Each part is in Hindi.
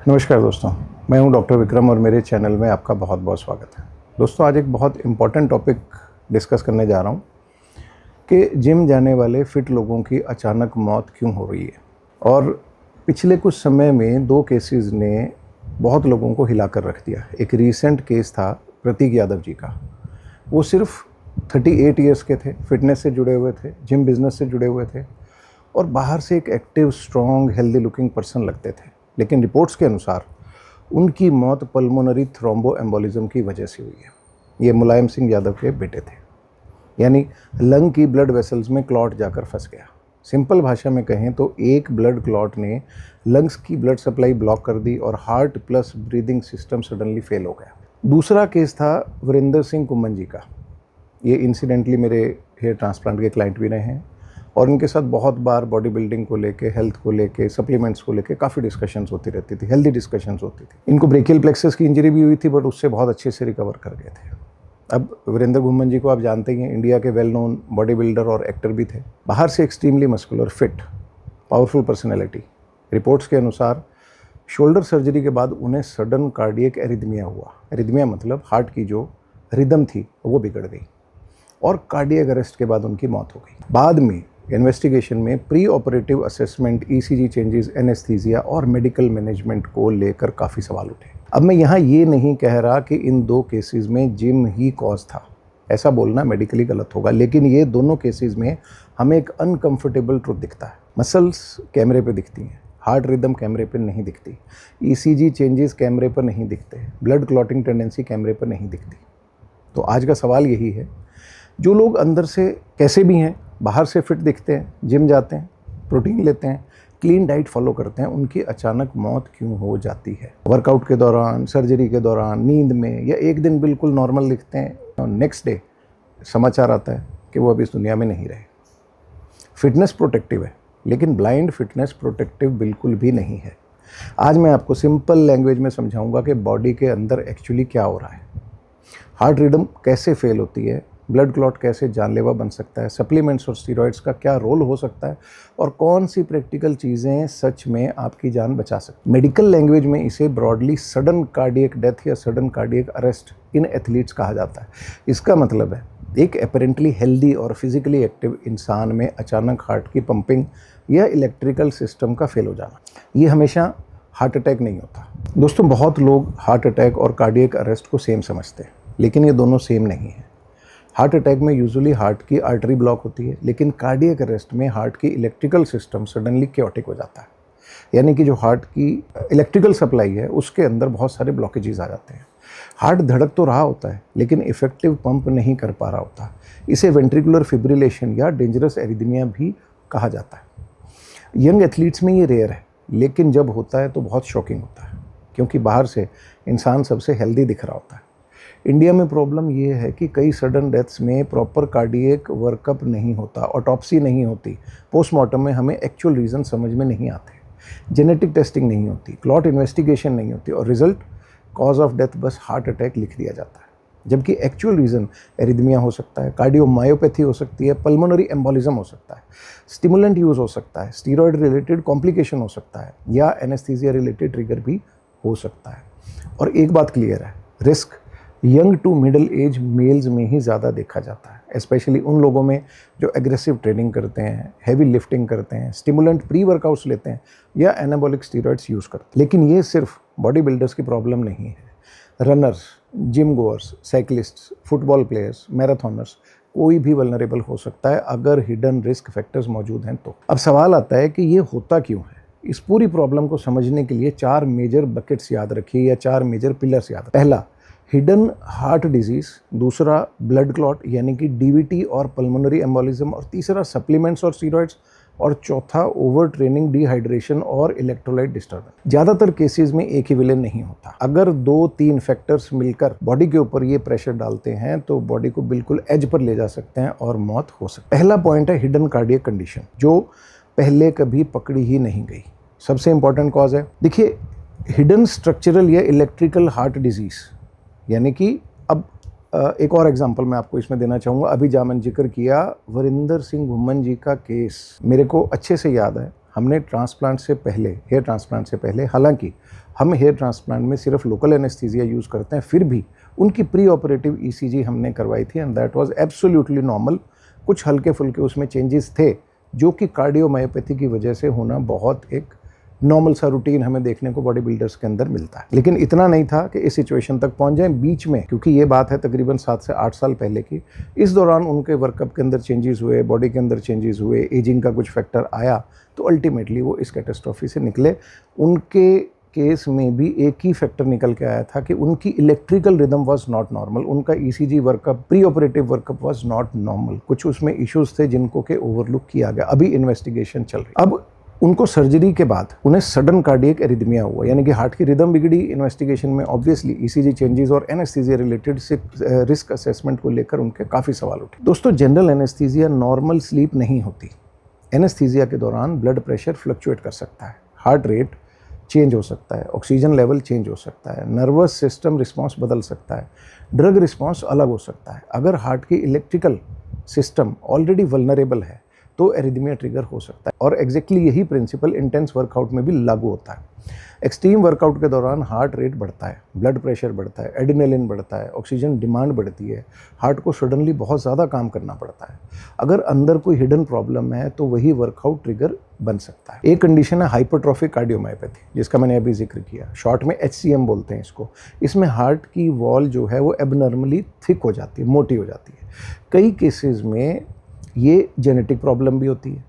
नमस्कार दोस्तों, मैं हूं डॉक्टर विक्रम और मेरे चैनल में आपका बहुत बहुत स्वागत है। दोस्तों, आज एक बहुत इम्पॉर्टेंट टॉपिक डिस्कस करने जा रहा हूं कि जिम जाने वाले फिट लोगों की अचानक मौत क्यों हो रही है। और पिछले कुछ समय में दो केसेस ने बहुत लोगों को हिला कर रख दिया। एक रीसेंट केस था प्रतीक यादव जी का। वो सिर्फ 38 ईयर्स के थे, फिटनेस से जुड़े हुए थे, जिम बिजनेस से जुड़े हुए थे और बाहर से एक active, strong, healthy looking person लगते थे। लेकिन रिपोर्ट्स के अनुसार उनकी मौत पल्मोनरी थ्रोम्बो एम्बोलिज्म की वजह से हुई है। ये मुलायम सिंह यादव के बेटे थे, यानी लंग की ब्लड वेसल्स में क्लॉट जाकर फंस गया। सिंपल भाषा में कहें तो एक ब्लड क्लॉट ने लंग्स की ब्लड सप्लाई ब्लॉक कर दी और heart plus breathing system suddenly fail हो गया। दूसरा केस था वीरेंद्र सिंह कुम्मन जी का। ये इंसिडेंटली मेरे हेयर ट्रांसप्लांट के क्लाइंट भी रहे हैं और इनके साथ बहुत बार बॉडी बिल्डिंग को लेके, हेल्थ को लेके, सप्लीमेंट्स को लेके काफ़ी डिस्कशंस होती रहती थी, हेल्दी डिस्कशंस होती थी। इनको ब्रेकियल प्लेक्सस की इंजरी भी हुई थी, बट उससे बहुत अच्छे से रिकवर कर गए थे। अब वीरेंद्र कुम्मन जी को आप जानते ही हैं, इंडिया के वेल नोन बॉडी बिल्डर और एक्टर भी थे। बाहर से extremely muscular, fit, powerful personality. Reports के अनुसार शोल्डर सर्जरी के बाद उन्हें सडन कार्डियक एरिथमिया हुआ। एरिथमिया मतलब हार्ट की जो रिदम थी वो बिगड़ गई और कार्डियक अरेस्ट के बाद उनकी मौत हो गई। बाद में इन्वेस्टिगेशन में pre operative assessment, ECG changes, anaesthesia और मेडिकल मैनेजमेंट को लेकर काफ़ी सवाल उठे। अब मैं यहाँ ये नहीं कह रहा कि इन दो केसेस में जिम ही कॉज था, ऐसा बोलना मेडिकली गलत होगा, लेकिन ये दोनों केसेस में हमें एक अनकंफर्टेबल ट्रुथ दिखता है। मसल्स कैमरे पे दिखती हैं, हार्ट रिदम कैमरे पर नहीं दिखती, ईसीजी चेंजेस कैमरे पर नहीं दिखते, ब्लड क्लॉटिंग टेंडेंसी कैमरे पर नहीं दिखती। तो आज का सवाल यही है, जो लोग अंदर से कैसे भी हैं, बाहर से फिट दिखते हैं, जिम जाते हैं, प्रोटीन लेते हैं, क्लीन डाइट फॉलो करते हैं, उनकी अचानक मौत क्यों हो जाती है? वर्कआउट के दौरान, सर्जरी के दौरान, नींद में, या एक दिन बिल्कुल नॉर्मल दिखते हैं और नेक्स्ट डे समाचार आता है कि वो अब इस दुनिया में नहीं रहे। फिटनेस प्रोटेक्टिव है, लेकिन ब्लाइंड फिटनेस प्रोटेक्टिव बिल्कुल भी नहीं है। आज मैं आपको सिंपल लैंग्वेज में समझाऊंगा कि बॉडी के अंदर एक्चुअली क्या हो रहा है, हार्ट रिदम कैसे फेल होती है, ब्लड क्लॉट कैसे जानलेवा बन सकता है, सप्लीमेंट्स और स्टीरॉइड्स का क्या रोल हो सकता है और कौन सी प्रैक्टिकल चीज़ें सच में आपकी जान बचा सकती। मेडिकल लैंग्वेज में इसे ब्रॉडली सडन कार्डियक डेथ या सडन कार्डियक अरेस्ट इन एथलीट्स कहा जाता है। इसका मतलब है एक अपेरेंटली हेल्दी और फिजिकली एक्टिव इंसान में अचानक हार्ट की पंपिंग या इलेक्ट्रिकल सिस्टम का फेल हो जाना। ये हमेशा हार्ट अटैक नहीं होता। दोस्तों, बहुत लोग हार्ट अटैक और कार्डियक अरेस्ट को सेम समझते हैं, लेकिन ये दोनों सेम नहीं है। हार्ट अटैक में यूजुअली हार्ट की आर्टरी ब्लॉक होती है, लेकिन कार्डियक अरेस्ट में हार्ट की इलेक्ट्रिकल सिस्टम सडनली क्योटिक हो जाता है, यानी कि जो हार्ट की इलेक्ट्रिकल सप्लाई है उसके अंदर बहुत सारे ब्लॉकेजेस आ जाते हैं। हार्ट धड़क तो रहा होता है, लेकिन इफेक्टिव पंप नहीं कर पा रहा होता। इसे वेंट्रिकुलर फिब्रिलेशन या डेंजरस एरिथमिया भी कहा जाता है। यंग एथलीट्स में ये रेयर है, लेकिन जब होता है तो बहुत शॉकिंग होता है, क्योंकि बाहर से इंसान सबसे हेल्दी दिख रहा होता है। इंडिया में प्रॉब्लम ये है कि कई सडन डेथ्स में प्रॉपर कार्डियक वर्कअप नहीं होता, ऑटोप्सी नहीं होती, पोस्टमार्टम में हमें एक्चुअल रीज़न समझ में नहीं आते, जेनेटिक टेस्टिंग नहीं होती, क्लॉट इन्वेस्टिगेशन नहीं होती और रिजल्ट कॉज ऑफ डेथ बस हार्ट अटैक लिख दिया जाता है। जबकि एक्चुअल रीज़न एरिथमिया हो सकता है, कार्डियोमायोपैथी हो सकती है, पल्मोनरी एम्बोलिज्म हो सकता है, स्टिमुलेंट यूज़ हो सकता है, स्टीरॉयड रिलेटेड कॉम्प्लिकेशन हो सकता है, या एनेस्थीसिया रिलेटेड ट्रिगर भी हो सकता है। और एक बात क्लियर है, risk young to middle age males में ही ज़्यादा देखा जाता है, स्पेशली उन लोगों में जो एग्रेसिव ट्रेनिंग करते हैं, हैवी लिफ्टिंग करते हैं, स्टिमुलेंट प्री वर्कआउट्स लेते हैं या एनाबॉलिक स्टीरॉइड्स यूज़ करते हैं। लेकिन ये सिर्फ बॉडी बिल्डर्स की प्रॉब्लम नहीं है। Runners, gym goers, cyclists, football players, marathoners, कोई भी वल्नरेबल हो सकता है अगर हिडन रिस्क फैक्टर्स मौजूद हैं तो। अब सवाल आता है कि ये होता क्यों है। इस पूरी प्रॉब्लम को समझने के लिए 4 मेजर बकेट्स याद रखिए या 4 मेजर पिलर्स याद। पहला, हिडन हार्ट डिजीज़, दूसरा ब्लड क्लॉट यानी कि डीवीटी और पल्मोनरी एम्बोलिज्म, और तीसरा सप्लीमेंट्स और स्टीरॉइड्स, और चौथा ओवर ट्रेनिंग, डिहाइड्रेशन और इलेक्ट्रोलाइट डिस्टर्बेंस। ज़्यादातर केसेस में एक ही विलेन नहीं होता। अगर 2-3 फैक्टर्स मिलकर बॉडी के ऊपर ये प्रेशर डालते हैं तो बॉडी को बिल्कुल एज पर ले जा सकते हैं और मौत हो सकती है। पहला पॉइंट है हिडन कार्डियक कंडीशन, जो पहले कभी पकड़ी ही नहीं गई। सबसे इंपॉर्टेंट कॉज है, देखिए, हिडन स्ट्रक्चरल या इलेक्ट्रिकल हार्ट डिजीज़, यानी कि अब एक और एग्जांपल मैं आपको इसमें देना चाहूँगा। अभी जहाँ मैंने जिक्र किया वीरेंद्र सिंह कुम्मन जी का केस, मेरे को अच्छे से याद है। हमने ट्रांसप्लांट से पहले, हेयर ट्रांसप्लांट से पहले, हालांकि हम हेयर ट्रांसप्लांट में सिर्फ लोकल एनेस्थीसिया यूज़ करते हैं, फिर भी उनकी प्री ऑपरेटिव ईसीजी हमने करवाई थी and that was absolutely normal. कुछ हल्के फुल्के उसमें चेंजेस थे जो कि कार्डियोमायोपैथी की वजह से होना बहुत एक नॉर्मल सा रूटीन हमें देखने को बॉडी बिल्डर्स के अंदर मिलता है, लेकिन इतना नहीं था कि इस सिचुएशन तक पहुंच जाए। बीच में, क्योंकि ये बात है तकरीबन 7 से 8 साल पहले की, इस दौरान उनके वर्कअप के अंदर चेंजेस हुए, बॉडी के अंदर चेंजेस हुए, एजिंग का कुछ फैक्टर आया, तो अल्टीमेटली वो इस कैटास्ट्रॉफी से निकले। उनके केस में भी एक ही फैक्टर निकल के आया था कि उनकी electrical rhythm was not normal, उनका ECG workup, pre operative workup was not normal. कुछ उसमें इश्यूज थे जिनको के ओवरलुक किया गया, अभी इन्वेस्टिगेशन चल रही। अब उनको सर्जरी के बाद उन्हें सडन कार्डियक एरिथमिया हुआ, यानी कि हार्ट की रिदम बिगड़ी। इन्वेस्टिगेशन में ऑब्वियसली ईसीजी चेंजेस और एनेस्थीसिया रिलेटेड रिस्क असेसमेंट को लेकर उनके काफ़ी सवाल उठे। दोस्तों, जनरल एनेस्थीसिया नॉर्मल स्लीप नहीं होती। एनेस्थीसिया के दौरान ब्लड प्रेशर फ्लक्चुएट कर सकता है, हार्ट रेट चेंज हो सकता है, ऑक्सीजन लेवल चेंज हो सकता है, नर्वस सिस्टम रिस्पॉन्स बदल सकता है, ड्रग रिस्पॉन्स अलग हो सकता है। अगर हार्ट की इलेक्ट्रिकल सिस्टम ऑलरेडी वल्नरेबल है तो एरिथमिया ट्रिगर हो सकता है, और एग्जैक्टली यही प्रिंसिपल इंटेंस वर्कआउट में भी लागू होता है। एक्सट्रीम वर्कआउट के दौरान हार्ट रेट बढ़ता है, ब्लड प्रेशर बढ़ता है, एड्रेनलिन बढ़ता है, ऑक्सीजन डिमांड बढ़ती है, हार्ट को सडनली बहुत ज़्यादा काम करना पड़ता है। अगर अंदर कोई हिडन प्रॉब्लम है तो वही वर्कआउट ट्रिगर बन सकता है। एक कंडीशन है हाइपरट्रॉफिक कार्डियोमायोपैथी, जिसका मैंने अभी जिक्र किया, शॉर्ट में HCM बोलते हैं इसको। इसमें हार्ट की वॉल जो है वो एबनॉर्मली थिक हो जाती है, मोटी हो जाती है। कई केसेस में ये जेनेटिक प्रॉब्लम भी होती है,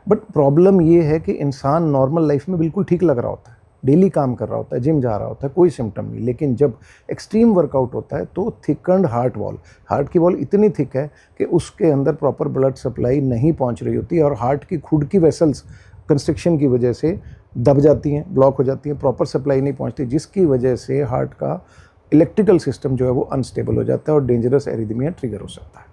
बट प्रॉब्लम ये है कि इंसान नॉर्मल लाइफ में बिल्कुल ठीक लग रहा होता है, डेली काम कर रहा होता है, जिम जा रहा होता है, कोई सिम्टम नहीं, लेकिन जब एक्सट्रीम वर्कआउट होता है तो थिकन्ड हार्ट वॉल, हार्ट की वॉल इतनी थिक है कि उसके अंदर प्रॉपर ब्लड सप्लाई नहीं पहुंच रही होती है और हार्ट की खुद की वेसल्स कंस्ट्रिक्शन की वजह से दब जाती हैं, ब्लॉक हो जाती हैं, प्रॉपर सप्लाई नहीं पहुंचती, जिसकी वजह से हार्ट का इलेक्ट्रिकल सिस्टम जो है वो अनस्टेबल हो जाता है और डेंजरस एरिथमिया ट्रिगर हो सकता है।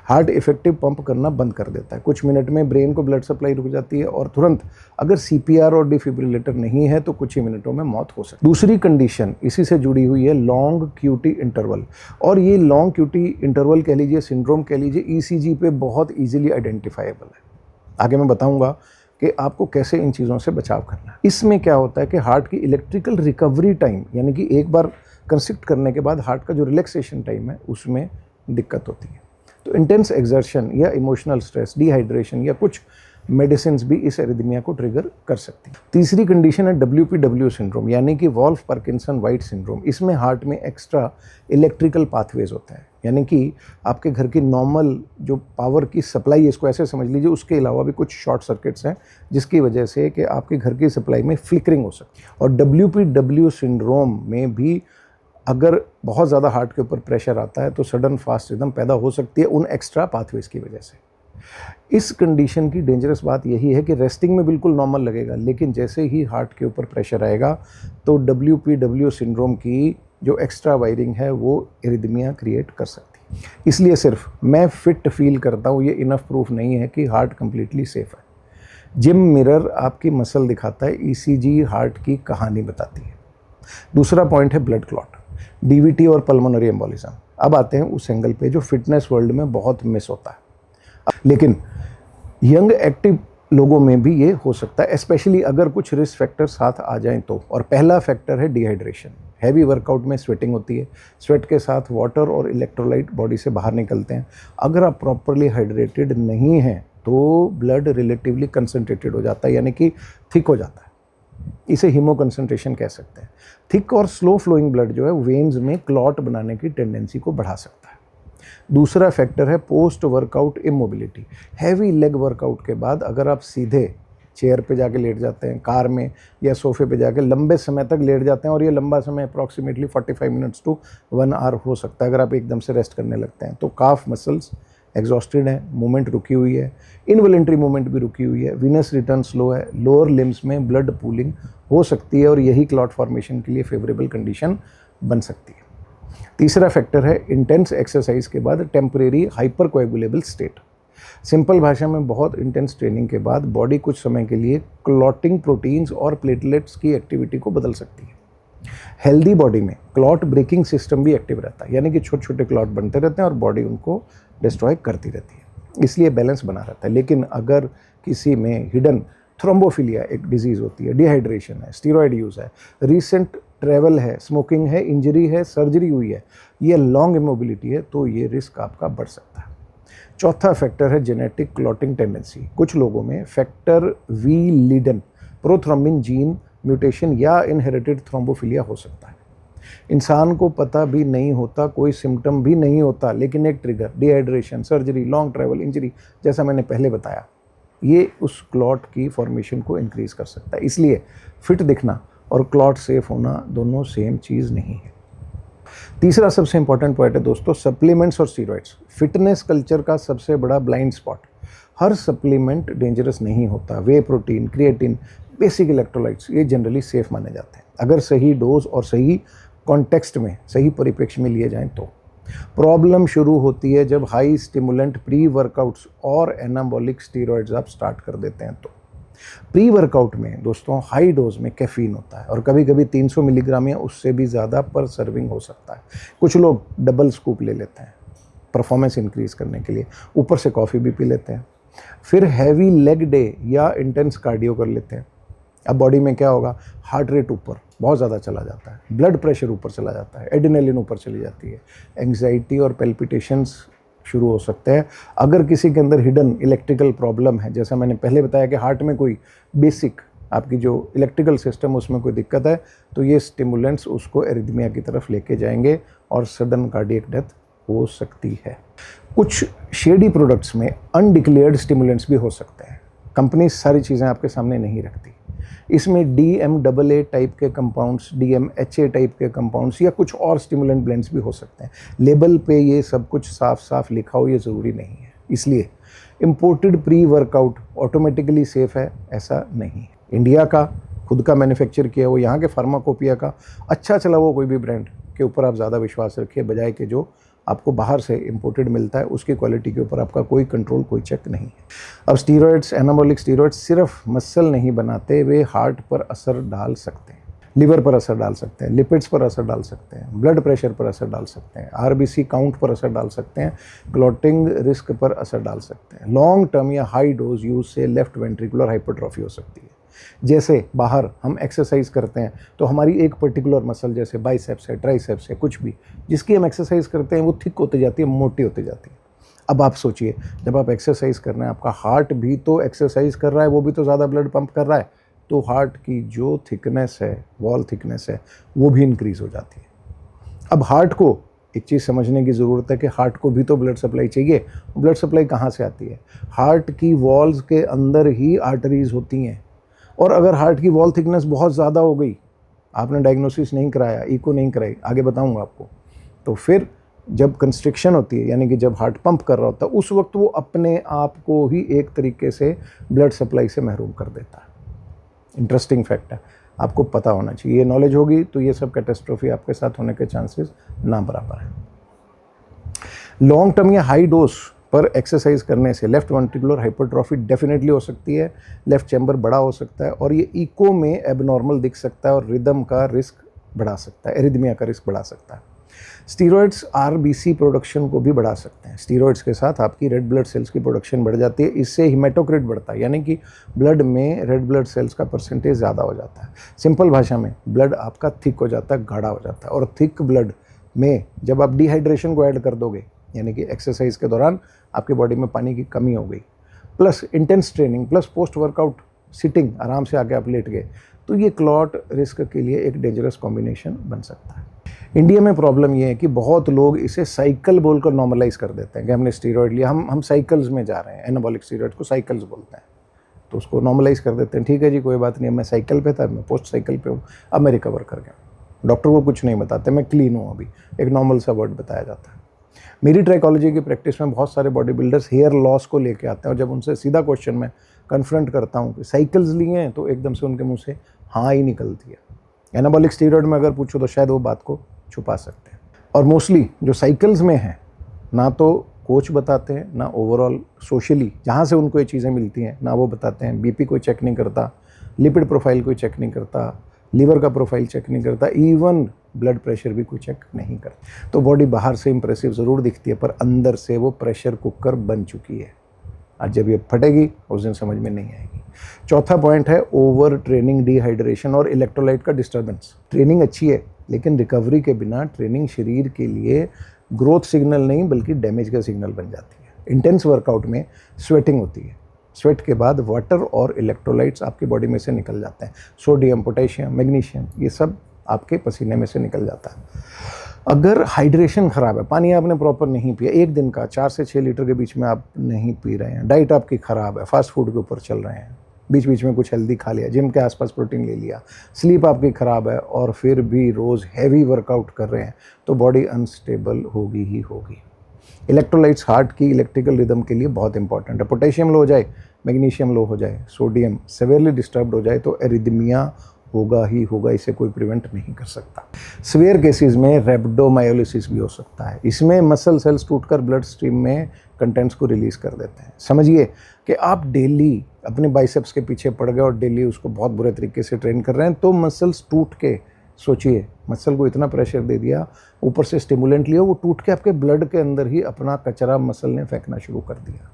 हार्ट इफेक्टिव पंप करना बंद कर देता है, कुछ मिनट में ब्रेन को ब्लड सप्लाई रुक जाती है और तुरंत अगर CPR और डिफिब्रिलेटर नहीं है तो कुछ ही मिनटों में मौत हो सकती है। दूसरी कंडीशन इसी से जुड़ी हुई है लॉन्ग QT इंटरवल, और ये लॉन्ग QT इंटरवल कह लीजिए, सिंड्रोम कह लीजिए, ECG पे बहुत ईजिली आइडेंटिफाइबल है। आगे मैं बताऊंगा कि आपको कैसे इन चीज़ों से बचाव करना है। इसमें क्या होता है कि हार्ट की इलेक्ट्रिकल रिकवरी टाइम, यानी कि एक बार कंस्ट्रिक्ट करने के बाद हार्ट का जो रिलैक्सेशन टाइम है उसमें दिक्कत होती है। तो इंटेंस एक्सर्शन या इमोशनल स्ट्रेस, डिहाइड्रेशन या कुछ मेडिसिन्स भी इस एरिथमिया को ट्रिगर कर सकती है। तीसरी कंडीशन है WPW सिंड्रोम, यानी कि वॉल्फ पार्किंसन वाइट सिंड्रोम। इसमें हार्ट में एक्स्ट्रा इलेक्ट्रिकल पाथवेज होता है, यानी कि आपके घर की नॉर्मल जो पावर की सप्लाई है, इसको ऐसे समझ लीजिए, उसके अलावा भी कुछ शॉर्ट सर्किट्स हैं जिसकी वजह से कि आपके घर की सप्लाई में फ्लिकरिंग हो सकती है। और WPW सिंड्रोम में भी अगर बहुत ज़्यादा हार्ट के ऊपर प्रेशर आता है तो सडन फास्ट रिदम पैदा हो सकती है उन एक्स्ट्रा पाथवेज की वजह से। इस कंडीशन की डेंजरस बात यही है कि रेस्टिंग में बिल्कुल नॉर्मल लगेगा, लेकिन जैसे ही हार्ट के ऊपर प्रेशर आएगा तो WPW सिंड्रोम की जो एक्स्ट्रा वायरिंग है वो एरिथमिया क्रिएट कर सकती है। इसलिए सिर्फ मैं फिट फील करता हूँ ये इनफ प्रूफ नहीं है कि हार्ट कंप्लीटली सेफ है। जिम मिरर आपकी मसल दिखाता है, ECG हार्ट की कहानी बताती है। दूसरा पॉइंट है ब्लड क्लॉट, DVT और पल्मोनरी एम्बोलिज्म। अब आते हैं उस एंगल पे जो फिटनेस वर्ल्ड में बहुत मिस होता है, लेकिन यंग एक्टिव लोगों में भी ये हो सकता है, स्पेशली अगर कुछ रिस्क फैक्टर साथ आ जाएं तो। और पहला फैक्टर है डिहाइड्रेशन। हैवी वर्कआउट में स्वेटिंग होती है, स्वेट के साथ वाटर और इलेक्ट्रोलाइट बॉडी से बाहर निकलते हैं। अगर आप प्रॉपरली हाइड्रेटेड नहीं हैं तो ब्लड रिलेटिवली कंसनट्रेटेड हो जाता है, यानी कि थिक हो जाता है। इसे हीमो कंसंट्रेशन कह सकते हैं। थिक और स्लो फ्लोइंग ब्लड जो है वेन्स में क्लॉट बनाने की टेंडेंसी को बढ़ा सकता है। दूसरा फैक्टर है post workout immobility. Heavy leg workout के बाद अगर आप सीधे चेयर पे जाके लेट जाते हैं, कार में या सोफे पे जाके लंबे समय तक लेट जाते हैं, और ये लंबा समय अप्रॉक्सीमेटली 45 मिनट्स टू 1 आवर हो सकता है अगर आप एकदम से रेस्ट करने लगते हैं, तो काफ मसल्स एग्जॉस्टेड है, मूवमेंट रुकी हुई है, इनवॉलंटरी मूवमेंट भी रुकी हुई है, वीनस रिटर्न स्लो है, लोअर लिम्स में ब्लड पूलिंग हो सकती है और यही क्लॉट फॉर्मेशन के लिए फेवरेबल कंडीशन बन सकती है। तीसरा फैक्टर है इंटेंस एक्सरसाइज के बाद temporary hyper coagulable state. Simple भाषा में बहुत इंटेंस ट्रेनिंग के बाद बॉडी कुछ समय के लिए क्लॉटिंग प्रोटीन्स और प्लेटलेट्स की एक्टिविटी को बदल सकती है। हेल्दी बॉडी में क्लॉट ब्रेकिंग सिस्टम भी एक्टिव रहता है, यानी कि छोटे छोटे क्लॉट बनते रहते हैं और बॉडी उनको डिस्ट्रॉय करती रहती है, इसलिए बैलेंस बना रहता है। लेकिन अगर किसी में हिडन थ्रोम्बोफिलिया एक डिजीज़ होती है, डिहाइड्रेशन है, स्टीरॉयड यूज़ है, रीसेंट ट्रैवल है, स्मोकिंग है, इंजरी है, सर्जरी हुई है, ये लॉन्ग इमोबिलिटी है, तो ये रिस्क आपका बढ़ सकता है। चौथा फैक्टर है जेनेटिक क्लॉटिंग टेंडेंसी। कुछ लोगों में factor V Leiden prothrombin gene mutation या इनहेरिटेड थ्रोम्बोफिलिया हो सकता है। इंसान को पता भी नहीं होता, कोई सिम्टम भी नहीं होता, लेकिन एक trigger dehydration, surgery, long travel, injury, जैसा मैंने पहले बताया, ये उस क्लॉट की फॉर्मेशन को इंक्रीज कर सकता है। इसलिए फिट दिखना और क्लॉट सेफ होना दोनों सेम चीज़ नहीं है। तीसरा सबसे इंपॉर्टेंट पॉइंट है दोस्तों, सप्लीमेंट्स और स्टीरॉइड्स। फिटनेस कल्चर का सबसे बड़ा ब्लाइंड स्पॉट, हर सप्लीमेंट डेंजरस नहीं होता। वे प्रोटीन, क्रिएटिन, बेसिक इलेक्ट्रोलाइट्स ये जनरली सेफ माने जाते हैं अगर सही डोज और सही कॉन्टेक्स्ट में, सही परिप्रेक्ष्य में लिए जाएं तो। प्रॉब्लम शुरू होती है जब हाई स्टिमुलेंट प्री वर्कआउट्स और एनाबॉलिक स्टीरॉइड्स आप स्टार्ट कर देते हैं तो। प्री वर्कआउट में दोस्तों हाई डोज में कैफीन होता है और कभी कभी 300 मिलीग्राम या उससे भी ज़्यादा पर सर्विंग हो सकता है। कुछ लोग डबल स्कूप ले लेते हैं परफॉर्मेंस इंक्रीज करने के लिए, ऊपर से कॉफ़ी भी पी लेते हैं। फिर हैवी लेग डे या इंटेंस कार्डियो कर लेते हैं। अब बॉडी में क्या होगा, हार्ट रेट ऊपर बहुत ज़्यादा चला जाता है, ब्लड प्रेशर ऊपर चला जाता है, एड्रेनलिन ऊपर चली जाती है, एंग्जाइटी और पेल्पिटेशंस शुरू हो सकते हैं। अगर किसी के अंदर हिडन इलेक्ट्रिकल प्रॉब्लम है, जैसा मैंने पहले बताया कि हार्ट में कोई बेसिक आपकी जो इलेक्ट्रिकल सिस्टम उसमें कोई दिक्कत है, तो ये स्टिमुलेंट्स उसको एरिथमिया की तरफ लेके जाएंगे और सडन कार्डियक डेथ हो सकती है। कुछ शेडी प्रोडक्ट्स में अनडिक्लेयर्ड स्टिमुलेंट्स भी हो सकते हैं। कंपनी सारी चीज़ें आपके सामने नहीं रखती। इसमें DMAA टाइप के कंपाउंड्स, DMHA टाइप के कंपाउंड्स या कुछ और स्टिमुलेंट ब्लेंड्स भी हो सकते हैं। लेबल पे ये सब कुछ साफ साफ लिखा हो ये ज़रूरी नहीं है। इसलिए imported pre workout automatically safe है, ऐसा नहीं है। इंडिया का खुद का मैन्युफैक्चर किया वो, यहाँ के फार्माकोपिया का अच्छा चला वो कोई भी ब्रांड के ऊपर आप ज़्यादा विश्वास रखिए, बजाय कि जो आपको बाहर से इंपोर्टेड मिलता है उसकी क्वालिटी के ऊपर आपका कोई कंट्रोल, कोई चेक नहीं है। अब स्टीरॉइड्स, एनाबॉलिक स्टीरॉइड्स सिर्फ मसल नहीं बनाते, वे हार्ट पर असर डाल सकते हैं, लिवर पर असर डाल सकते हैं, लिपिड्स पर असर डाल सकते हैं, ब्लड प्रेशर पर असर डाल सकते हैं, RBC काउंट पर असर डाल सकते हैं, क्लॉटिंग रिस्क पर असर डाल सकते हैं। लॉन्ग टर्म या हाई डोज यूज से लेफ्ट वेंट्रिकुलर हाइपरट्रॉफी हो सकती है। जैसे बाहर हम एक्सरसाइज करते हैं तो हमारी एक पर्टिकुलर मसल, जैसे बाइसेप्स है, ट्राइसेप्स है, कुछ भी जिसकी हम एक्सरसाइज करते हैं वो थिक होती जाती है, मोटी होती जाती है। अब आप सोचिए, जब आप एक्सरसाइज कर रहे हैं, आपका हार्ट भी तो एक्सरसाइज कर रहा है, वो भी तो ज़्यादा ब्लड पंप कर रहा है, तो हार्ट की जो थिकनेस है, वॉल थिकनेस है, वो भी इंक्रीज़ हो जाती है। अब हार्ट को एक चीज़ समझने की ज़रूरत है कि हार्ट को भी तो ब्लड सप्लाई चाहिए। ब्लड सप्लाई कहाँ से आती है? हार्ट की वॉल्स के अंदर ही आर्टरीज होती हैं, और अगर हार्ट की वॉल थिकनेस बहुत ज़्यादा हो गई, आपने डायग्नोसिस नहीं कराया, इको नहीं कराई, आगे बताऊंगा आपको, तो फिर जब कंस्ट्रिक्शन होती है, यानी कि जब हार्ट पंप कर रहा होता है, उस वक्त वो अपने आप को ही एक तरीके से ब्लड सप्लाई से महरूम कर देता है। इंटरेस्टिंग फैक्ट है, आपको पता होना चाहिए। ये नॉलेज होगी तो ये सब कैटेस्ट्रॉफी आपके साथ होने के चांसेस ना बराबर है। लॉन्ग टर्म या हाई डोज पर एक्सरसाइज करने से लेफ्ट वेंट्रिकुलर हाइपरट्रॉफी डेफिनेटली हो सकती है, लेफ्ट चैम्बर बड़ा हो सकता है और ये इको में एबनॉर्मल दिख सकता है और रिदम का रिस्क बढ़ा सकता है, एरिथमिया का रिस्क बढ़ा सकता है। स्टीरॉइड्स RBC प्रोडक्शन को भी बढ़ा सकते हैं। स्टीरॉइड्स के साथ आपकी रेड ब्लड सेल्स की प्रोडक्शन बढ़ जाती है, इससे हिमेटोक्रिट बढ़ता है, यानी कि ब्लड में रेड ब्लड सेल्स का परसेंटेज ज़्यादा हो जाता है। सिंपल भाषा में ब्लड आपका थिक हो जाता है, गाढ़ा हो जाता है, और थिक ब्लड में जब आप डिहाइड्रेशन को ऐड कर दोगे, यानी कि एक्सरसाइज के दौरान आपकी बॉडी में पानी की कमी हो गई, plus intense training, plus post workout sitting, आराम से आके आप लेट गए, तो ये क्लॉट रिस्क के लिए एक डेंजरस कॉम्बिनेशन बन सकता है। इंडिया में प्रॉब्लम ये है कि बहुत लोग इसे साइकिल बोलकर नॉर्मलाइज कर देते हैं कि हमने स्टीरॉयड लिया, हम साइकिल्स में जा रहे हैं, एनाबॉलिक स्टीरॉयड को साइकिल्स बोलते हैं, तो उसको नॉर्मलाइज कर देते हैं। ठीक है जी, कोई बात नहीं, मैं साइकिल पे था, मैं पोस्ट साइकिल पे हूँ, अब मैं रिकवर कर गया। डॉक्टर को कुछ नहीं बताते, मैं क्लीन हूँ, अभी एक नॉर्मल सा वर्ड बताया जाता है। मेरी ट्राइकोलॉजी की प्रैक्टिस में बहुत सारे बॉडी बिल्डर्स हेयर लॉस को लेके आते हैं, और जब उनसे सीधा क्वेश्चन मैं कन्फ्रंट करता हूँ कि साइकिल्स लिए हैं, तो एकदम से उनके मुंह से हाँ ही निकलती है। एनाबॉलिक स्टीरॉयड में अगर पूछो तो शायद वो बात को छुपा सकते हैं। और मोस्टली जो साइकिल्स में हैं, ना तो कोच बताते हैं, ना ओवरऑल सोशली जहाँ से उनको ये चीज़ें मिलती हैं, ना वो बताते हैं। BP कोई चेक नहीं करता, लिपिड प्रोफाइल कोई चेक नहीं करता, लीवर का प्रोफाइल चेक नहीं करता, इवन ब्लड प्रेशर भी कोई चेक नहीं करता। तो बॉडी बाहर से इंप्रेसिव ज़रूर दिखती है, पर अंदर से वो प्रेशर कुकर बन चुकी है। आज जब ये फटेगी उस दिन समझ में नहीं आएगी। चौथा पॉइंट है ओवर ट्रेनिंग, डिहाइड्रेशन और इलेक्ट्रोलाइट का डिस्टर्बेंस। ट्रेनिंग अच्छी है लेकिन रिकवरी के बिना ट्रेनिंग शरीर के लिए ग्रोथ सिग्नल नहीं बल्कि डैमेज का सिग्नल बन जाती है। इंटेंस वर्कआउट में स्वेटिंग होती है, स्वेट के बाद वाटर और इलेक्ट्रोलाइट्स आपकी बॉडी में से निकल जाते हैं। सोडियम, पोटेशियम, मैग्नीशियम, ये सब आपके पसीने में से निकल जाता है। अगर हाइड्रेशन ख़राब है, पानी आपने प्रॉपर नहीं पिया, एक दिन का 4 से 6 लीटर के बीच में आप नहीं पी रहे हैं, डाइट आपकी ख़राब है, फास्ट फूड के ऊपर चल रहे हैं, बीच बीच में कुछ हेल्दी खा लिया, जिम के आसपास प्रोटीन ले लिया, स्लीप आपकी ख़राब है और फिर भी रोज़ हैवी वर्कआउट कर रहे हैं, तो बॉडी अनस्टेबल होगी ही होगी। इलेक्ट्रोलाइट्स हार्ट की इलेक्ट्रिकल रिदम के लिए बहुत इंपॉर्टेंट है। पोटेशियम लो हो जाए, मैग्नीशियम लो हो जाए, सोडियम सेवेरली डिस्टर्ब्ड हो जाए तो एरिथमिया होगा ही होगा, इसे कोई प्रिवेंट नहीं कर सकता। सीवियर केसेस में रेब्डोमायोलिसिस भी हो सकता है। इसमें मसल सेल्स टूटकर ब्लड स्ट्रीम में कंटेंट्स को रिलीज कर देते हैं। समझिए कि आप डेली अपने बाइसेप्स के पीछे पड़ गए और डेली उसको बहुत बुरे तरीके से ट्रेन कर रहे हैं तो मसल्स टूट के, सोचिए मसल को इतना प्रेशर दे दिया, ऊपर से स्टिमुलेंट लिया, वो टूट के आपके ब्लड के अंदर ही अपना कचरा मसल ने फेंकना शुरू कर दिया।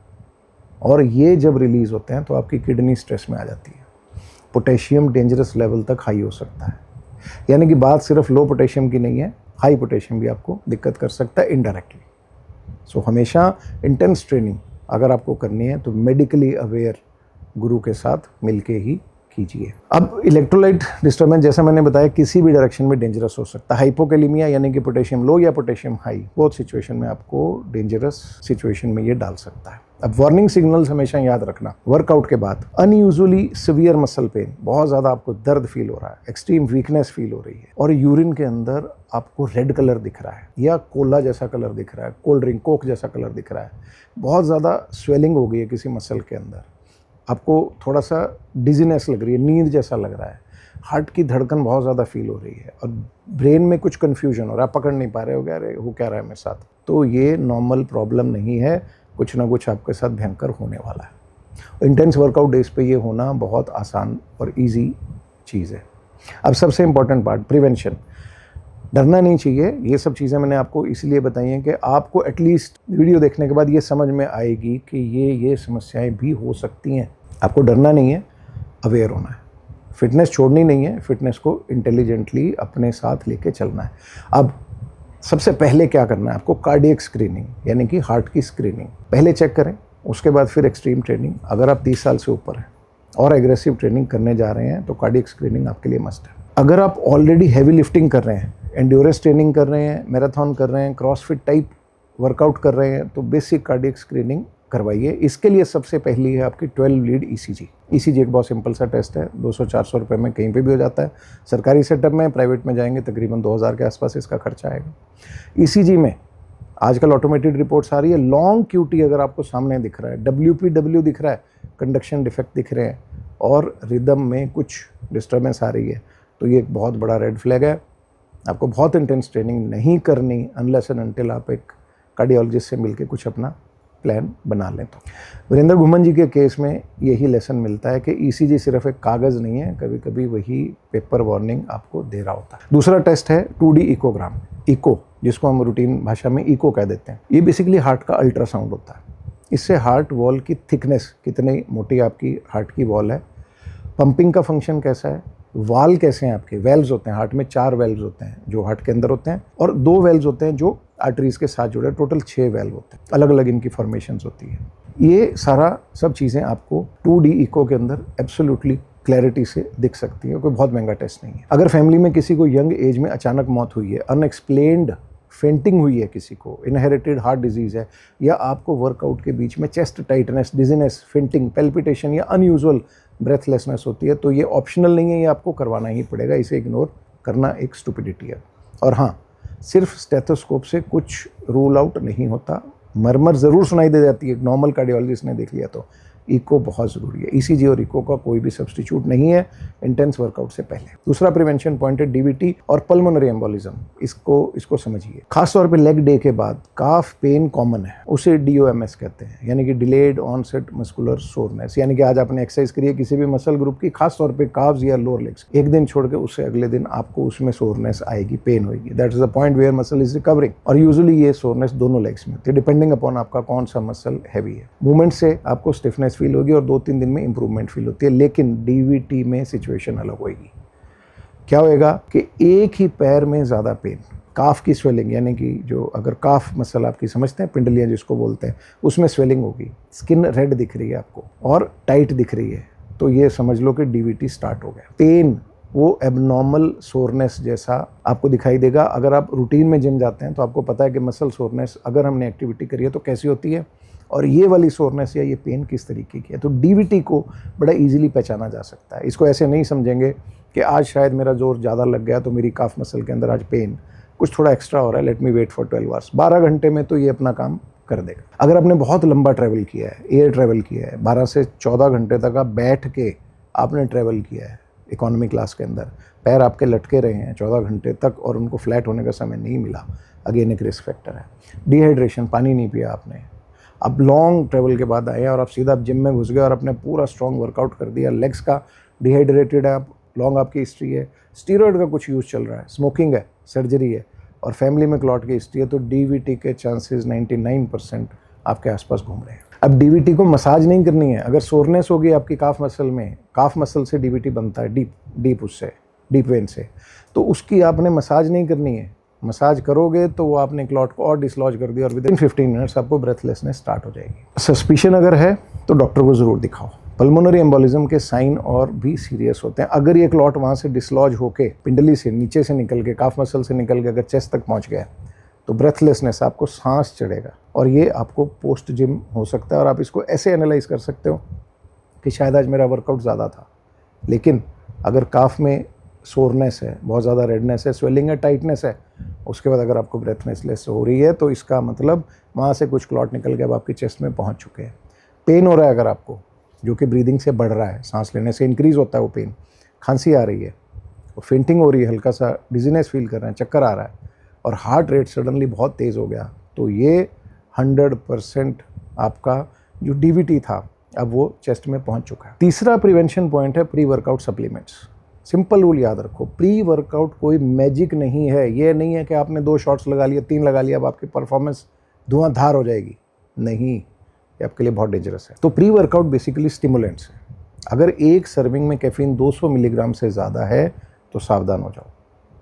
और ये जब रिलीज होते हैं तो आपकी किडनी स्ट्रेस में आ जाती है। पोटेशियम डेंजरस लेवल तक हाई हो सकता है, यानी कि बात सिर्फ लो पोटेशियम की नहीं है, हाई पोटेशियम भी आपको दिक्कत कर सकता है इनडायरेक्टली। सो हमेशा इंटेंस ट्रेनिंग अगर आपको करनी है तो मेडिकली अवेयर गुरु के साथ मिलके ही कीजिए। अब इलेक्ट्रोलाइट डिस्टर्बेंस जैसा मैंने बताया किसी भी डायरेक्शन में डेंजरस हो सकता है। हाइपोकैलेमिया यानी कि पोटेशियम लो या पोटेशियम हाई, बहुत सिचुएशन में आपको डेंजरस सिचुएशन में ये डाल सकता है। अब वार्निंग सिग्नल्स हमेशा याद रखना। वर्कआउट के बाद अनयूजुअली सिवियर मसल पेन, बहुत ज़्यादा आपको दर्द फील हो रहा है, एक्सट्रीम वीकनेस फील हो रही है और यूरिन के अंदर आपको रेड कलर दिख रहा है या कोला जैसा कलर दिख रहा है, कोल्ड ड्रिंक कोक जैसा कलर दिख रहा है, बहुत ज़्यादा स्वेलिंग हो गई है किसी मसल के अंदर, आपको थोड़ा सा डिजीनेस लग रही है, नींद जैसा लग रहा है, हार्ट की धड़कन बहुत ज़्यादा फील हो रही है और ब्रेन में कुछ कन्फ्यूजन हो रहा है, पकड़ नहीं पा रहे हो, कह रहे हो क्या रहा है मेरे साथ, तो ये नॉर्मल प्रॉब्लम नहीं है, कुछ ना कुछ आपके साथ भयंकर होने वाला है। इंटेंस वर्कआउट डेज पे ये होना बहुत आसान और इजी चीज़ है। अब सबसे इम्पॉर्टेंट पार्ट प्रिवेंशन। डरना नहीं चाहिए, ये सब चीज़ें मैंने आपको इसलिए बताई हैं कि आपको एटलीस्ट वीडियो देखने के बाद ये समझ में आएगी कि ये समस्याएं भी हो सकती हैं। आपको डरना नहीं है, अवेयर होना है। फिटनेस छोड़नी नहीं है, फिटनेस को इंटेलिजेंटली अपने साथ लेके चलना है। अब सबसे पहले क्या करना है आपको, कार्डियक स्क्रीनिंग यानी कि हार्ट की स्क्रीनिंग पहले चेक करें, उसके बाद फिर एक्सट्रीम ट्रेनिंग। अगर आप 30 साल से ऊपर हैं और एग्रेसिव ट्रेनिंग करने जा रहे हैं तो कार्डियक स्क्रीनिंग आपके लिए मस्ट है। अगर आप ऑलरेडी हैवी लिफ्टिंग कर रहे हैं, एंड्योरेंस ट्रेनिंग कर रहे हैं, मैराथन कर रहे हैं, क्रॉसफिट टाइप वर्कआउट कर रहे हैं तो बेसिक कार्डियक स्क्रीनिंग करवाइए। इसके लिए सबसे पहली है आपकी 12 लीड ईसीजी। ईसीजी एक बहुत सिंपल सा टेस्ट है, 200-400 रुपये में कहीं पे भी हो जाता है। सरकारी सेटअप में, प्राइवेट में जाएंगे तकरीबन 2000 के आसपास इसका खर्चा आएगा। ईसीजी में आजकल ऑटोमेटेड रिपोर्ट्स आ रही है, लॉन्ग क्यूटी अगर आपको सामने दिख रहा है, WPW दिख रहा है, कंडक्शन डिफेक्ट दिख रहे हैं और रिदम में कुछ डिस्टर्बेंस आ रही है तो ये एक बहुत बड़ा रेड फ्लैग है। आपको बहुत इंटेंस ट्रेनिंग नहीं करनी अनलेस एंड अनटिल आप एक कार्डियोलॉजिस्ट से मिलकर कुछ अपना प्लान बना लें। तो वीरेंद्र घुमन जी के केस में यही लेसन मिलता है कि ईसीजी सिर्फ एक कागज़ नहीं है, कभी कभी वही पेपर वार्निंग आपको दे रहा होता है। दूसरा टेस्ट है 2D इकोग्राम, इको जिसको हम रूटीन भाषा में इको कह देते हैं। ये बेसिकली हार्ट का अल्ट्रासाउंड होता है। इससे हार्ट वॉल की थिकनेस, कितनी मोटी आपकी हार्ट की वॉल है, पंपिंग का फंक्शन कैसा है, वाल कैसे हैं आपके, वेल्व्स होते हैं हार्ट में, 4 वेल्व्स होते हैं जो हार्ट के अंदर होते हैं और 2 वेल्व्स होते हैं जो आर्टरीज के साथ जुड़े, टोटल 6 वेल्व होते हैं, अलग अलग इनकी फॉर्मेशंस होती है। ये सारा सब चीज़ें आपको 2D इको के अंदर एब्सोल्युटली क्लैरिटी से दिख सकती है, कोई बहुत महंगा टेस्ट नहीं है। अगर फैमिली में किसी को यंग एज में अचानक मौत हुई है, अनएक्सप्लेन्ड फेंटिंग हुई है, किसी को इनहेरिटेड हार्ट डिजीज़ है, या आपको वर्कआउट के बीच में chest tightness, dizziness, fainting, palpitation या अनयूजुअल ब्रेथलेसनेस होती है तो ये ऑप्शनल नहीं है, ये आपको करवाना ही पड़ेगा। इसे इग्नोर करना एक स्टुपिडिटी है। और हाँ, सिर्फ स्टेथोस्कोप से कुछ रूल आउट नहीं होता, मरमर ज़रूर सुनाई दे जाती है, नॉर्मल कार्डियोलॉजिस्ट ने देख लिया तो इको बहुत ज़रूरी है। ईसीजी और इको का कोई भी सब्स्टिट्यूट नहीं है इंटेंस वर्कआउट से पहले। दूसरा प्रिवेंशन पॉइंट है डीवीटी और पल्मोनरी एम्बोलिज्म। इसको समझिए। खासतौर पे लेग डे के बाद काफ पेन कॉमन है, उसे DOMS कहते हैं, यानी कि डिलेड ऑनसेट मस्कुलर सोरनेस। यानी कि आज आपने एक्सरसाइज करी है किसी भी मसल ग्रुप की, खासतौर पे काव्स या लोअर लेग्स, एक दिन छोड़ के उससे अगले दिन आपको उसमें सोरनेस आएगी, पेन होगी। That is the point where muscle is recovering. और यूजुअली ये सोरनेस दोनों लेग्स में होती है, डिपेंडिंग अपॉन आपका कौन सा मसल हैवी है। मूवमेंट से आपको स्टिफनेस फील होगी और 2-3 दिन में इंप्रूवमेंट फील होती है। लेकिन डीवीटी में सिचुएशन अलग होगी। क्या होएगा कि एक ही पैर में ज़्यादा पेन, काफ की स्वेलिंग, यानी कि जो अगर काफ मसल आपकी समझते हैं, पिंडलियाँ जिसको बोलते हैं, उसमें स्वेलिंग होगी, स्किन रेड दिख रही है आपको और टाइट दिख रही है, तो ये समझ लो कि डीवीटी स्टार्ट हो गया। पेन वो एबनॉर्मल सोरनेस जैसा आपको दिखाई देगा। अगर आप रूटीन में जिम जाते हैं तो आपको पता है कि मसल सोरनेस अगर हमने एक्टिविटी करी है तो कैसी होती है, और ये वाली सोरनेस या ये पेन किस तरीके की है। तो डीवीटी को बड़ा इजीली पहचाना जा सकता है। इसको ऐसे नहीं समझेंगे कि आज शायद मेरा जोर ज़्यादा लग गया तो मेरी काफ मसल के अंदर आज पेन कुछ थोड़ा एक्स्ट्रा हो रहा है, let me wait for 12 hours. 12 घंटे में तो ये अपना काम कर देगा। अगर आपने बहुत लंबा ट्रैवल किया है, एयर ट्रैवल किया है, 12 से 14 घंटे तक आप बैठ के आपने ट्रैवल किया है इकोनॉमी क्लास के अंदर, पैर आपके लटके रहे हैं 14 घंटे तक और उनको फ्लैट होने का समय नहीं मिला, अगेन एक रिस्क फैक्टर है। डिहाइड्रेशन, पानी नहीं पिया आपने, अब लॉन्ग ट्रैवल के बाद आए और आप सीधा जिम में घुस गए और आपने पूरा स्ट्रॉन्ग वर्कआउट कर दिया, लेग्स का डिहाइड्रेटेड है आप, लॉन्ग आपकी हिस्ट्री है, स्टीरॉयड का कुछ यूज़ चल रहा है, स्मोकिंग है, सर्जरी है और फैमिली में क्लॉट की हिस्ट्री है, तो डीवीटी के चांसेस 99% आपके आसपास घूम रहे हैं। अब डीवीटी को मसाज नहीं करनी है। अगर सोरनेस होगी आपकी काफ मसल में, काफ मसल से डीवीटी बनता है, डीप उससे, डीप वेन से, तो उसकी आपने मसाज नहीं करनी है। मसाज करोगे तो वो आपने क्लॉट को और डिसलॉज कर दिया और विद इन 15 मिनट्स आपको ब्रेथलेसनेस स्टार्ट हो जाएगी। सस्पिशन अगर है तो डॉक्टर को ज़रूर दिखाओ। पल्मोनरी एम्बोलिज्म के साइन और भी सीरियस होते हैं। अगर ये क्लॉट वहाँ से डिसलॉज होके पिंडली से नीचे से निकल के, काफ मसल से निकल के अगर चेस्ट तक पहुँच गया तो ब्रेथलेसनेस, आपको सांस चढ़ेगा और ये आपको पोस्ट जिम हो सकता है। और आप इसको ऐसे एनालाइज कर सकते हो कि शायद आज मेरा वर्कआउट ज़्यादा था, लेकिन अगर काफ में सोरनेस है, बहुत ज़्यादा रेडनेस है, स्वेलिंग है, टाइटनेस है, उसके बाद अगर आपको ब्रेथनेसलेस हो रही है तो इसका मतलब वहाँ से कुछ क्लॉट निकल के अब आपकी चेस्ट में पहुँच चुके हैं। पेन हो रहा है अगर आपको, जो कि ब्रीदिंग से बढ़ रहा है, सांस लेने से इंक्रीज़ होता है वो पेन, खांसी आ रही है और फेंटिंग हो रही है, हल्का सा डिजीनेस फील कर रहे हैं, चक्कर आ रहा है और हार्ट रेट सडनली बहुत तेज़ हो गया, तो ये 100% आपका जो डीवीटी था अब वो चेस्ट में पहुंच चुका है। तीसरा प्रिवेंशन पॉइंट है pre workout supplements. Simple rule याद रखो, प्री वर्कआउट कोई मैजिक नहीं है। ये नहीं है कि आपने 2 शॉट्स लगा लिए, 3 लगा लिया, अब आपकी परफॉर्मेंस धुआंधार हो जाएगी। नहीं, ये आपके लिए बहुत डेंजरस है। तो प्री वर्कआउट बेसिकली स्टिमुलेंट्स है। अगर एक सर्विंग में कैफीन 200 मिलीग्राम से ज़्यादा है तो सावधान हो जाओ।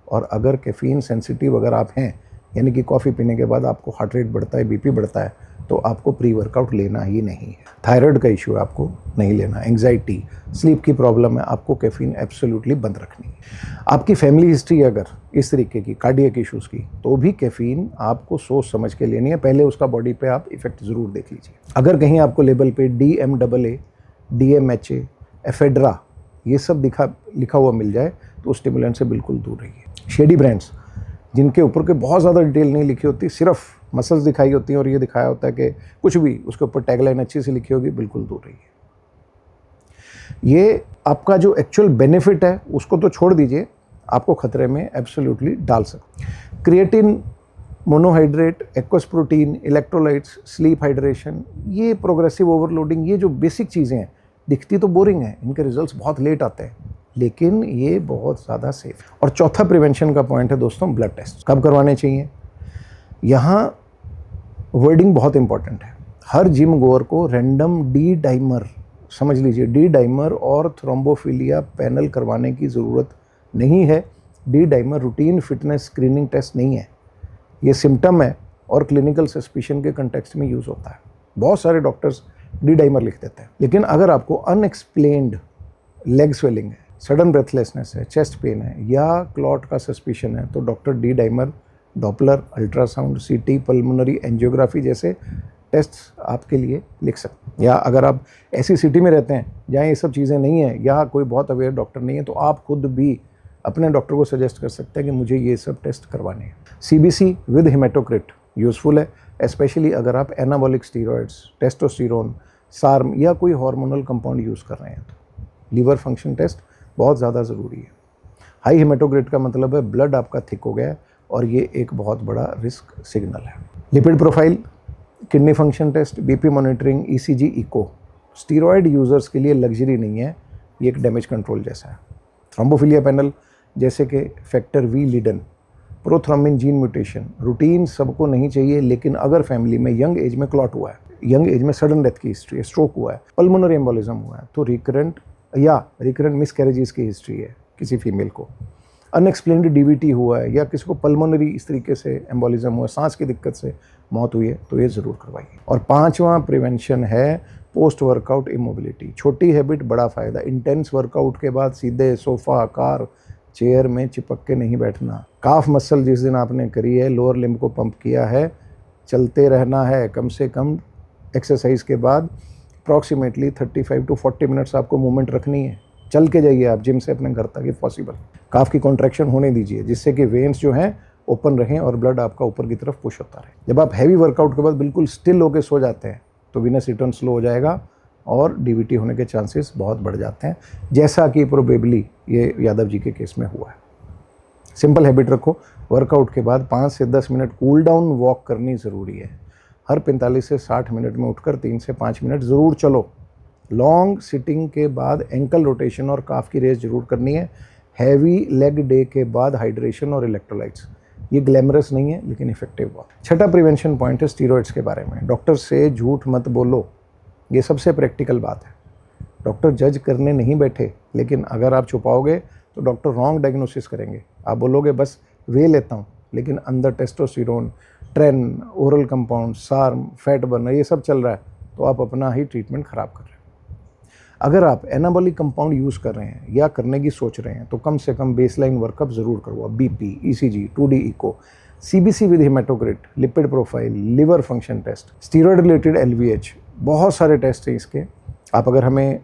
और अगर कैफीन सेंसिटिव अगर आप हैं, यानी कि कॉफ़ी पीने के बाद आपको हार्ट रेट बढ़ता है, बीपी बढ़ता है, तो आपको प्री वर्कआउट लेना ही नहीं है। थायराइड का इशू है, आपको नहीं लेना। एंग्जाइटी, स्लीप की प्रॉब्लम है, आपको कैफीन एब्सोल्युटली बंद रखनी है। आपकी फैमिली हिस्ट्री अगर इस तरीके की, कार्डियक इशूज़ की, तो भी कैफीन आपको सोच समझ के लेनी है। पहले उसका बॉडी पे आप इफेक्ट ज़रूर देख लीजिए। अगर कहीं आपको लेबल पे DMAA, DMHA, एफेड्रा ये सब लिखा हुआ मिल जाए तो उस स्टिमुलेंट से बिल्कुल दूर रहिए। शेडी ब्रांड्स जिनके ऊपर के बहुत ज़्यादा डिटेल नहीं लिखी होती, सिर्फ मसल्स दिखाई होती हैं और ये दिखाया होता है कि कुछ भी, उसके ऊपर टैगलाइन अच्छी सी लिखी होगी, बिल्कुल दूर रहिए। ये आपका जो एक्चुअल बेनिफिट है उसको तो छोड़ दीजिए, आपको खतरे में एब्सोल्युटली डाल सकते। Creatine, monohydrate, aqueous protein, electrolytes, sleep hydration, ये प्रोग्रेसिव ओवरलोडिंग, ये जो बेसिक चीज़ें हैं, दिखती तो बोरिंग है, इनके रिजल्ट्स बहुत लेट आते हैं, लेकिन ये बहुत ज़्यादा सेफ। और चौथा प्रिवेंशन का पॉइंट है दोस्तों, ब्लड टेस्ट कब करवाने चाहिए। यहाँ वर्डिंग बहुत इंपॉर्टेंट है। हर जिम गोअर को रैंडम डी डाइमर, समझ लीजिए, डी डाइमर और थ्रोम्बोफिलिया पैनल करवाने की ज़रूरत नहीं है। D dimer routine fitness screening test नहीं है, ये सिम्टम है और क्लिनिकल सस्पिशन के कंटेक्स्ट में यूज़ होता है। बहुत सारे डॉक्टर्स डी डाइमर लिख देते हैं, लेकिन अगर आपको अनएक्सप्लेन्ड लेग स्वेलिंग है, सडन ब्रेथलेसनेस है, चेस्ट पेन है या क्लॉट का सस्पिशन है, तो doctor D dimer, Doppler, ultrasound, CT, pulmonary angiography जैसे टेस्ट आपके लिए लिख सकते हैं। या अगर आप ऐसी सिटी में रहते हैं जहाँ ये सब चीज़ें नहीं हैं या कोई बहुत अवेयर डॉक्टर नहीं है, तो आप खुद भी अपने डॉक्टर को सजेस्ट कर सकते हैं कि मुझे ये सब टेस्ट करवाने हैं। CBC विद हेमाटोक्रिट यूज़फुल है, स्पेशली अगर आप एनाबॉलिक स्टीरॉयड्स, टेस्टोस्टेरोन, सार्म या कोई हार्मोनल कंपाउंड यूज़ कर रहे हैं तो। लीवर फंक्शन टेस्ट बहुत ज़्यादा ज़रूरी है। हाई हेमाटोक्रिट का मतलब है ब्लड आपका थिक हो गया है और ये एक बहुत बड़ा रिस्क सिग्नल है। Lipid profile, kidney function test, BP monitoring, ECG, echo, steroid users के लिए लग्जरी नहीं है, ये एक डैमेज कंट्रोल जैसा है। थ्रोम्बोफिलिया पैनल जैसे कि factor V Leiden, prothrombin gene mutation, routine सबको नहीं चाहिए, लेकिन अगर फैमिली में यंग एज में क्लॉट हुआ है यंग एज में सडन डेथ की हिस्ट्री है, स्ट्रोक हुआ है, पल्मोनरी एम्बोलिज्म हुआ है, तो रिकरेंट मिसकैरेजेस की हिस्ट्री है किसी फीमेल को, अनएक्सप्लेन्ड डीवीटी हुआ है, या किसी को पल्मोनरी इस तरीके से एम्बोलिज्म हुआ, सांस की दिक्कत से मौत हुई है, तो ये ज़रूर करवाइए। और 5वां प्रिवेंशन है पोस्ट वर्कआउट इमोबिलिटी। छोटी हैबिट बड़ा फ़ायदा। इंटेंस वर्कआउट के बाद सीधे सोफ़ा, कार, चेयर में चिपक के नहीं बैठना। काफ मसल जिस दिन आपने करी है, लोअर लिम्ब को पंप किया है, चलते रहना है कम से कम एक्सरसाइज के बाद अप्रॉक्सीमेटली 35 to 40 मिनट्स आपको मूवमेंट रखनी है। चल के जाइए आप जिम से अपने घर तक इफ पॉसिबल। काफ की कॉन्ट्रैक्शन होने दीजिए जिससे कि वेन्स जो हैं ओपन रहें और ब्लड आपका ऊपर की तरफ पुश होता रहे। जब आप हैवी वर्कआउट के बाद बिल्कुल स्टिल होकर सो जाते हैं तो वीनस रिटर्न स्लो हो जाएगा और डीवीटी होने के चांसेस बहुत बढ़ जाते हैं, जैसा कि प्रोबेबली ये यादव जी के केस में हुआ है। सिंपल हैबिट रखो, वर्कआउट के बाद 5 से 10 मिनट कूल डाउन वॉक करनी ज़रूरी है। हर 45 से 60 मिनट में उठकर 3 से 5 मिनट ज़रूर चलो। लॉन्ग सिटिंग के बाद एंकल रोटेशन और काफ की रेस ज़रूर करनी है। हैवी लेग डे के बाद हाइड्रेशन और इलेक्ट्रोलाइट्स। ये ग्लैमरस नहीं है लेकिन इफेक्टिव हुआ। छठा प्रिवेंशन पॉइंट है स्टीरॉइड्स के बारे में। डॉक्टर से झूठ मत बोलो, ये सबसे प्रैक्टिकल बात है। डॉक्टर जज करने नहीं बैठे, लेकिन अगर आप छुपाओगे तो डॉक्टर रॉन्ग डायग्नोसिस करेंगे। आप बोलोगे बस वे लेता हूँ, लेकिन अंदर testosterone, tren, oral compound, SARM, fat burner ये सब चल रहा है, तो आप अपना ही ट्रीटमेंट ख़राब कर रहे हैं। अगर आप एनाबॉलिक कंपाउंड यूज़ कर रहे हैं या करने की सोच रहे हैं तो कम से कम बेसलाइन वर्कअप ज़रूर करवाओ। BP, ECG, 2D echo, CBC with haematocrit, lipid profile, liver function test, steroid related LVH, बहुत सारे टेस्ट हैं इसके। आप अगर हमें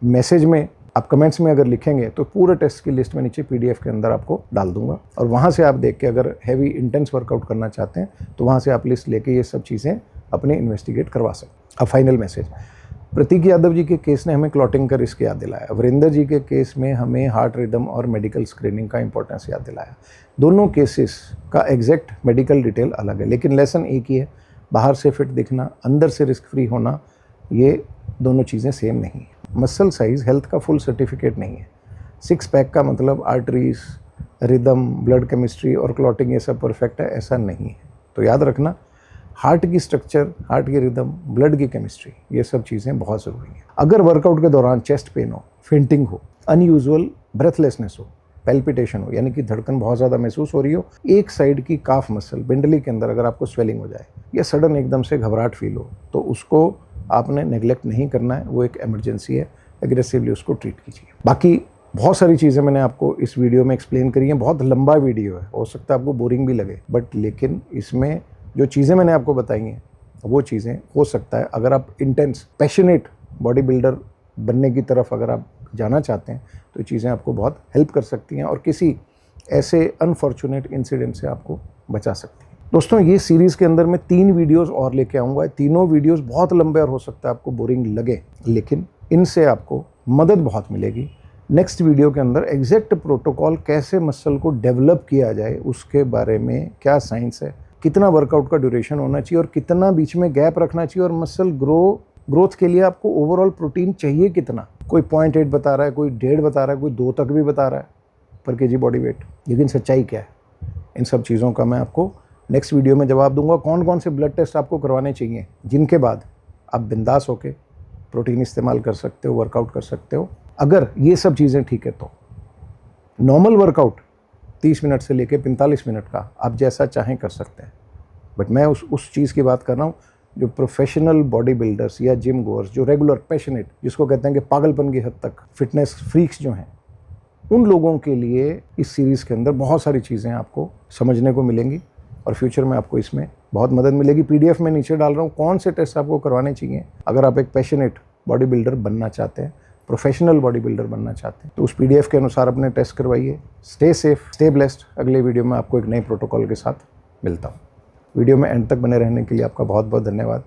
मैसेज में, आप कमेंट्स में अगर लिखेंगे तो पूरे टेस्ट की लिस्ट में नीचे PDF के अंदर आपको डाल दूंगा, और वहाँ से आप देख के अगर हैवी इंटेंस वर्कआउट करना चाहते हैं तो वहाँ से आप लिस्ट लेके ये सब चीज़ें अपने इन्वेस्टिगेट करवा सकते। अब फाइनल मैसेज, प्रतीक यादव जी के केस ने हमें क्लॉटिंग का रिस्क याद दिलाया। वरिंदर जी के केस में हमें हार्ट रिदम और मेडिकल स्क्रीनिंग का इंपॉर्टेंस याद दिलाया। दोनों केसेस का एग्जैक्ट मेडिकल डिटेल अलग है, लेकिन लेसन एक ही है। बाहर से फिट दिखना, अंदर से रिस्क फ्री होना, ये दोनों चीज़ें सेम नहीं है। मसल साइज हेल्थ का फुल सर्टिफिकेट नहीं है। 6 पैक का मतलब आर्टरीज, रिदम, ब्लड केमिस्ट्री और क्लॉटिंग ये सब परफेक्ट है, ऐसा नहीं है। तो याद रखना, हार्ट की स्ट्रक्चर, हार्ट की रिदम, ब्लड की केमिस्ट्री, ये सब चीज़ें बहुत ज़रूरी हैं। अगर वर्कआउट के दौरान चेस्ट पेन हो, फेंटिंग हो, अनयूजुअल ब्रेथलेसनेस हो, पैल्पिटेशन हो, यानी कि धड़कन बहुत ज़्यादा महसूस हो रही हो, एक साइड की काफ मसल बिंडली के अंदर अगर आपको स्वेलिंग हो जाए या सडन एकदम से घबराहट फील हो, तो उसको आपने नेग्लेक्ट नहीं करना है। वो एक इमरजेंसी है, एग्रेसिवली उसको ट्रीट कीजिए। बाकी बहुत सारी चीज़ें मैंने आपको इस वीडियो में एक्सप्लेन करी हैं। बहुत लंबा वीडियो है, हो सकता है आपको बोरिंग भी लगे, बट लेकिन इसमें जो चीज़ें मैंने आपको बताई हैं वो चीज़ें हो सकता है, अगर आप इंटेंस पैशनेट बॉडी बिल्डर बनने की तरफ अगर आप जाना चाहते हैं तो ये चीज़ें आपको बहुत हेल्प कर सकती हैं और किसी ऐसे अनफॉर्चुनेट इंसिडेंट से आपको बचा सकती हैं। दोस्तों, ये सीरीज़ के अंदर मैं 3 वीडियोज़ और लेके आऊँगा। तीनों वीडियोज़ बहुत लंबे और हो सकता है आपको बोरिंग लगे, लेकिन इनसे आपको मदद बहुत मिलेगी। नेक्स्ट वीडियो के अंदर एग्जैक्ट प्रोटोकॉल, कैसे मसल को डेवलप किया जाए उसके बारे में, क्या साइंस है, कितना वर्कआउट का ड्यूरेशन होना चाहिए और कितना बीच में गैप रखना चाहिए, और मसल ग्रोथ के लिए आपको ओवरऑल प्रोटीन चाहिए कितना। कोई 0.8 बता रहा है, कोई 1.5 बता रहा है, कोई 2 तक भी बता रहा है पर केजी बॉडी वेट, लेकिन सच्चाई क्या है, इन सब चीज़ों का मैं आपको नेक्स्ट वीडियो में जवाब दूंगा। कौन कौन से ब्लड टेस्ट आपको करवाने चाहिए जिनके बाद आप बिंदास होके प्रोटीन इस्तेमाल कर सकते हो, वर्कआउट कर सकते हो। अगर ये सब चीज़ें ठीक है तो नॉर्मल वर्कआउट 30 मिनट से लेकर 45 मिनट का आप जैसा चाहें कर सकते हैं, बट मैं उस चीज़ की बात कर रहा हूँ जो प्रोफेशनल बॉडी बिल्डर्स या जिम गोअर्स, जो रेगुलर पैशनेट, जिसको कहते हैं कि पागलपन की हद तक फिटनेस फ्रीक्स जो हैं, उन लोगों के लिए इस सीरीज़ के अंदर बहुत सारी चीज़ें आपको समझने को मिलेंगी और फ्यूचर में आपको इसमें बहुत मदद मिलेगी। PDF में नीचे डाल रहा हूँ कौन से टेस्ट आपको करवाने चाहिए अगर आप एक पैशनेट बॉडी बिल्डर बनना चाहते हैं, प्रोफेशनल बॉडी बिल्डर बनना चाहते हैं, तो उस PDF के अनुसार अपने टेस्ट करवाइए। Stay safe, stay blessed. अगले वीडियो में आपको एक नए प्रोटोकॉल के साथ मिलता हूँ। वीडियो में एंड तक बने रहने के लिए आपका बहुत बहुत धन्यवाद।